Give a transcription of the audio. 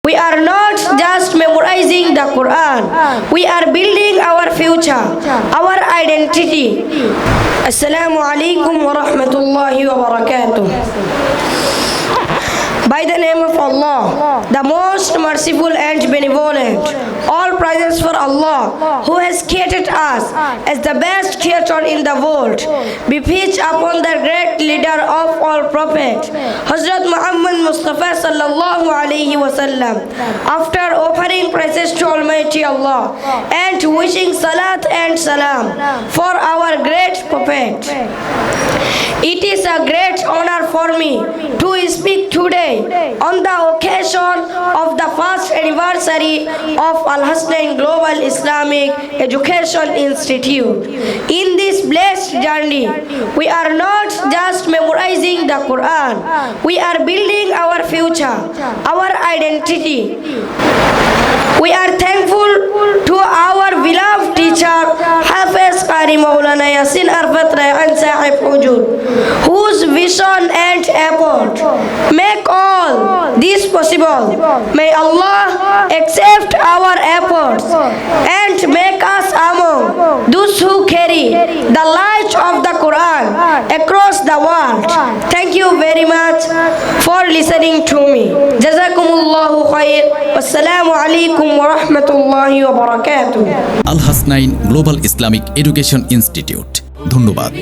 We are not just memorizing the Quran. We are building our future, our identity. Assalamu alaikum wa rahmatullahi wa barakatuh. By the name of Allah, the most merciful and benevolent, all praises for Allah, who has created us as the best creature in the world. Be peace upon the great leader of all prophets, Hazrat Muhammad Mustafa sallallahu alaihi wasallam. After offering praises to Almighty Allah and wishing salat and salam for our great prophet, it is a great honor for me to speak today on the occasion of the first anniversary of Al-Hasnain Global Islamic Education Institute. In this blessed journey, we are not just memorizing the Quran, we are building our future, our identity. We are thankful to our beloved teacher, Hafiz Qari Maulana Yasin Arfat Rayhan Sahib Hujur, whose vision and effort make all this possible. May Allah accept our efforts and make us among those who carry the light of the Quran across the world. Thank you very much for listening to me. Jazakumullahu khair. Wassalamu alaikum wa rahmatullahi wa barakatuh. Al Hasnain global Islamic education institute. ধন্যবাদ।